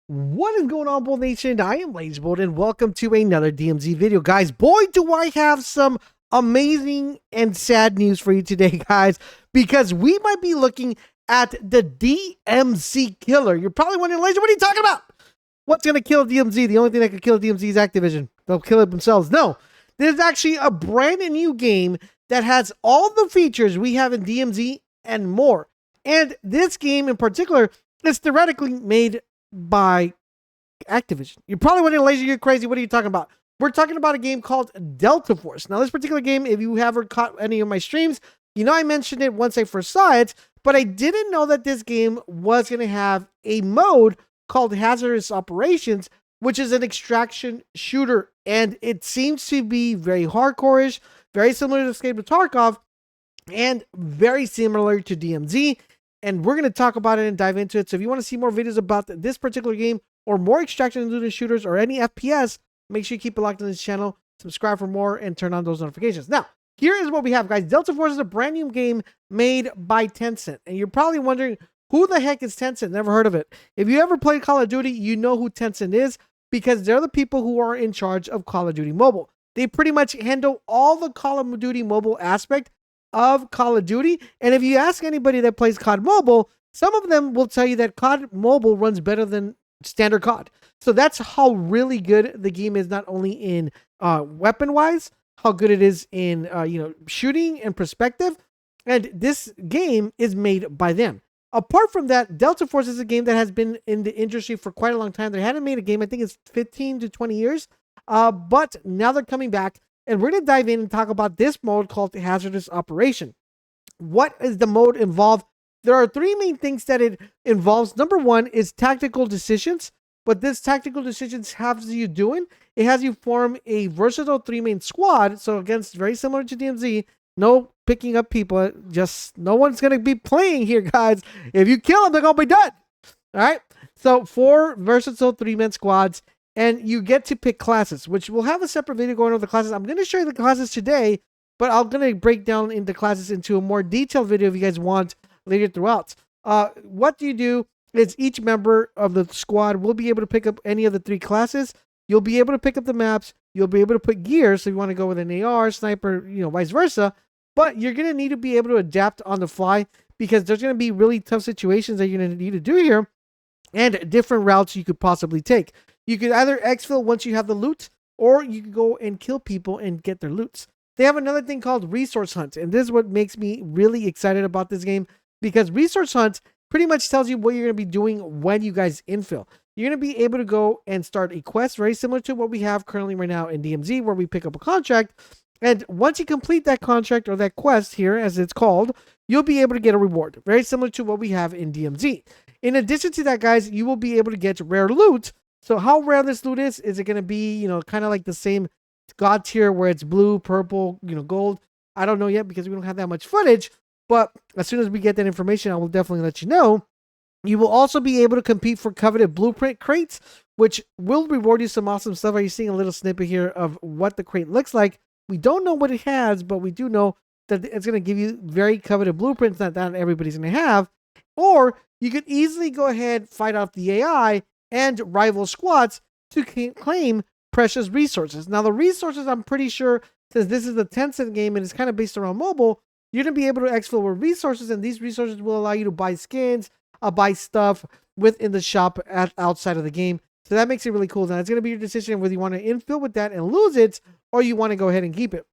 What is going on, Bold Nation? I am LaserBolt, and welcome to another DMZ video. Guys, boy, do I have some amazing and sad news for you today, guys, because we might be looking at the DMZ Killer. You're probably wondering, Laser, what are you talking about? What's going to kill DMZ? The only thing that could kill DMZ is Activision. They'll kill it themselves. No, there's actually a brand new game that has all the features we have in DMZ and more. And this game in particular is theoretically made by Activision. You're probably wondering, Laser, you're crazy. What are you talking about? We're talking about a game called Delta Force. Now, this particular game, if you haven't caught any of my streams, you know I mentioned it once I first saw it, but I didn't know that this game was going to have a mode called Hazardous Operations, which is an extraction shooter, and it seems to be very hardcore-ish, very similar to Escape to Tarkov, and very similar to DMZ. And we're going to talk about it and dive into it. So if you want to see more videos about this particular game or more extraction and looting shooters or any FPS, make sure you keep it locked on this channel, subscribe for more, and turn on those notifications. Now, here is what we have, guys. Delta Force is a brand new game made by Tencent. And you're probably wondering, who the heck is Tencent? Never heard of it. If you ever played Call of Duty, you know who Tencent is because they're the people who are in charge of Call of Duty Mobile. They pretty much handle all the Call of Duty Mobile aspect of Call of Duty. And if you ask anybody that plays COD Mobile, some of them will tell you that COD Mobile runs better than standard COD. So that's how really good the game is, not only in weapon wise, how good it is in shooting and perspective. And this game is made by them. Apart from that, Delta Force is a game that has been in the industry for quite a long time. They hadn't made a game, I think it's 15 to 20 years. But now they're coming back. And we're going to dive in and talk about this mode called Hazardous Operation. What is the mode involved? There are three main things that it involves. Number one is tactical decisions. What this tactical decisions has you doing, it has you form a versatile three-man squad. So against, very similar to DMZ, no picking up people. Just no one's going to be playing here, guys. If you kill them, they're going to be dead. All right? So 4 versatile three-man squads. And you get to pick classes, which we'll have a separate video going over the classes. I'm going to show you the classes today, but I'm going to break down the classes into a more detailed video if you guys want later throughout. What you do is each member of the squad will be able to pick up any of the 3 classes. You'll be able to pick up the maps. You'll be able to put gear, so if you want to go with an AR, sniper, vice versa. But you're going to need to be able to adapt on the fly because there's going to be really tough situations that you're going to need to do here and different routes you could possibly take. You could either exfil once you have the loot, or you could go and kill people and get their loots. They have another thing called Resource Hunt, and this is what makes me really excited about this game, because Resource Hunt pretty much tells you what you're going to be doing when you guys infill. You're going to be able to go and start a quest very similar to what we have currently right now in DMZ, where we pick up a contract, and once you complete that contract or that quest here, as it's called, you'll be able to get a reward, very similar to what we have in DMZ. In addition to that, guys, you will be able to get rare loot. So how rare this loot is it going to be, kind of like the same God tier where it's blue, purple, gold? I don't know yet because we don't have that much footage, but as soon as we get that information, I will definitely let you know. You will also be able to compete for coveted blueprint crates, which will reward you some awesome stuff. Are you seeing a little snippet here of what the crate looks like? We don't know what it has, but we do know that it's going to give you very coveted blueprints that not everybody's going to have. Or you could easily go ahead, fight off the AI, and rival squads to claim precious resources. Now, the resources, I'm pretty sure, since this is a Tencent game and it's kind of based around mobile, you're going to be able to exfil with resources, and these resources will allow you to buy skins, buy stuff within the shop outside of the game. So that makes it really cool. Now, it's going to be your decision whether you want to infill with that and lose it, or you want to go ahead and keep it.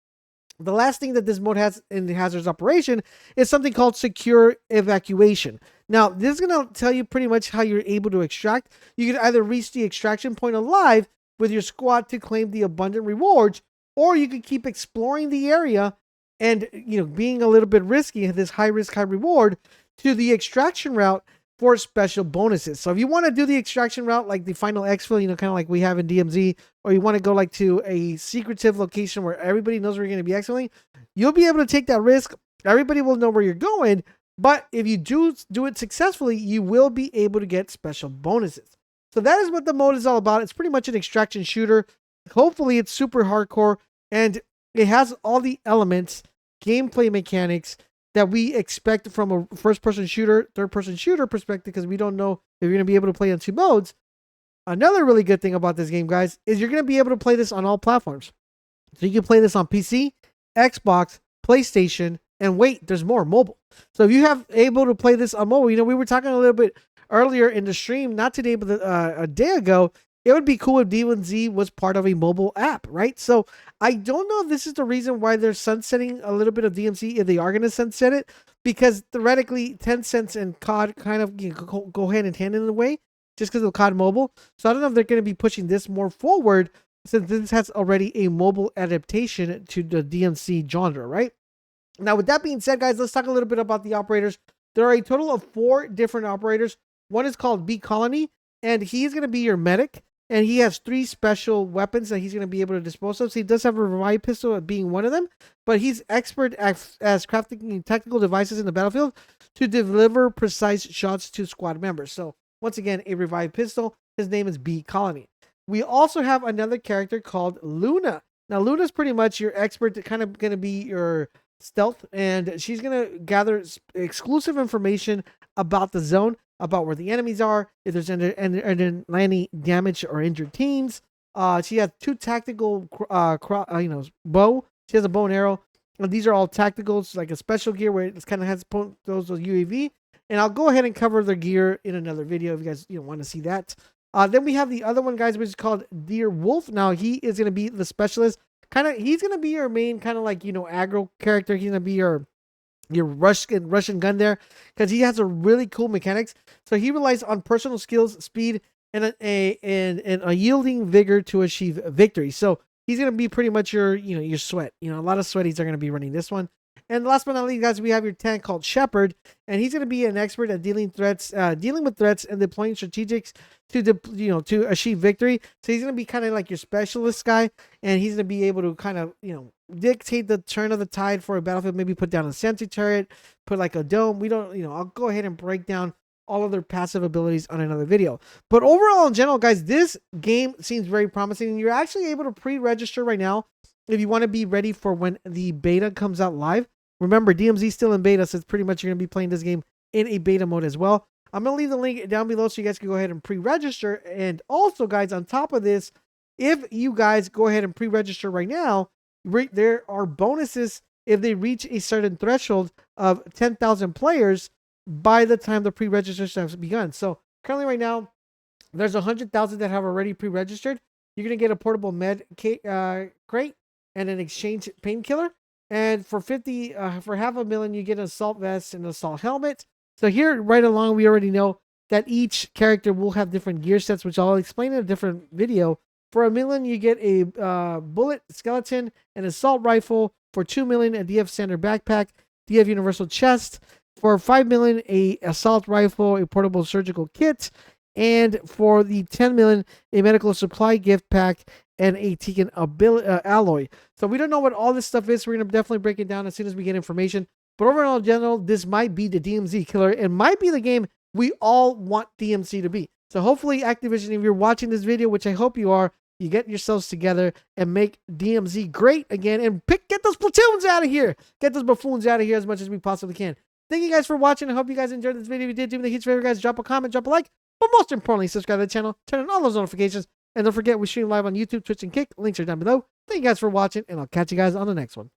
The last thing that this mode has in the Hazardous Operation is something called Secure Evacuation. Now, this is going to tell you pretty much how you're able to extract. You can either reach the extraction point alive with your squad to claim the abundant rewards, or you can keep exploring the area and, being a little bit risky, this high risk, high reward, to the extraction route for special bonuses. So if you want to do the extraction route, like the final exfil, kind of like we have in DMZ, or you want to go like to a secretive location where everybody knows where you're going to be exfiling, you'll be able to take that risk. Everybody will know where you're going. But if you do it successfully, you will be able to get special bonuses. So that is what the mode is all about. It's pretty much an extraction shooter. Hopefully it's super hardcore, and it has all the elements, gameplay mechanics that we expect from a first-person shooter, third-person shooter perspective, because we don't know if you're going to be able to play on 2 modes. Another really good thing about this game, guys, is you're going to be able to play this on all platforms. So you can play this on PC, Xbox, PlayStation, and wait, there's more, mobile. So if you have able to play this on mobile, we were talking a little bit earlier in the stream, not today, but a day ago. It would be cool if DMZ was part of a mobile app, right? So I don't know if this is the reason why they're sunsetting a little bit of DMZ, if they are going to sunset it, because theoretically, Tencent and COD kind of go hand in hand in a way, just because of COD Mobile. So I don't know if they're going to be pushing this more forward, since this has already a mobile adaptation to the DMZ genre, right? Now, with that being said, guys, let's talk a little bit about the operators. There are a total of 4 different operators. One is called B Colony, and he's going to be your medic. And he has 3 special weapons that he's going to be able to dispose of. So he does have a revive pistol being one of them, but he's expert as crafting tactical devices in the battlefield to deliver precise shots to squad members. So once again, a revive pistol. His name is B Colony. We also have another character called Luna. Now, Luna's pretty much your expert, kind of going to be your stealth, and she's going to gather exclusive information about the zone, about where the enemies are, if there's any damage or injured teams. She has 2 tactical, bow. She has a bow and arrow. And these are all tacticals, like a special gear where it kind of has those UAV. And I'll go ahead and cover their gear in another video if you guys want to see that. Then we have the other one, guys, which is called Deer Wolf. Now, he is going to be the specialist. He's going to be your main kind of like, aggro character. He's going to be your Russian gun there, because he has a really cool mechanics. So he relies on personal skills, speed, and a yielding vigor to achieve victory. So he's going to be pretty much your sweat. A lot of sweaties are going to be running this one. And last but not least, guys, we have your tank called Shepherd, and he's going to be an expert at dealing with threats and deploying strategics to achieve victory. So he's going to be kind of like your specialist guy, and he's going to be able to kind of dictate the turn of the tide for a battlefield. Maybe put down a sentry turret, put like a dome. I'll go ahead and break down all of their passive abilities on another video. But overall, in general, guys, this game seems very promising, and you're actually able to pre-register right now if you want to be ready for when the beta comes out live. Remember, DMZ is still in beta, so it's pretty much you're going to be playing this game in a beta mode as well. I'm going to leave the link down below so you guys can go ahead and pre-register. And also, guys, on top of this, if you guys go ahead and pre-register right now, there are bonuses if they reach a certain threshold of 10,000 players by the time the pre-registration has begun. So currently right now, there's 100,000 that have already pre-registered. You're going to get a portable med crate and an exchange painkiller. And for for $500,000, you get an assault vest and an assault helmet. So here, right along, we already know that each character will have different gear sets, which I'll explain in a different video. For $1 million, you get a bullet skeleton, an assault rifle. For $2 million, a DF standard backpack, DF universal chest. For $5 million, a assault rifle, a portable surgical kit. And for the $10 million, a medical supply gift pack and a Tekken alloy. So we don't know what all this stuff is. We're going to definitely break it down as soon as we get information. But overall, in general, this might be the DMZ Killer. It might be the game we all want DMZ to be. So hopefully, Activision, if you're watching this video, which I hope you are, you get yourselves together and make DMZ great again and get those platoons out of here. Get those buffoons out of here as much as we possibly can. Thank you guys for watching. I hope you guys enjoyed this video. If you did, do me the huge favor, guys. Drop a comment, drop a like. But most importantly, subscribe to the channel, turn on all those notifications, and don't forget we stream live on YouTube, Twitch, and Kick. Links are down below. Thank you guys for watching, and I'll catch you guys on the next one.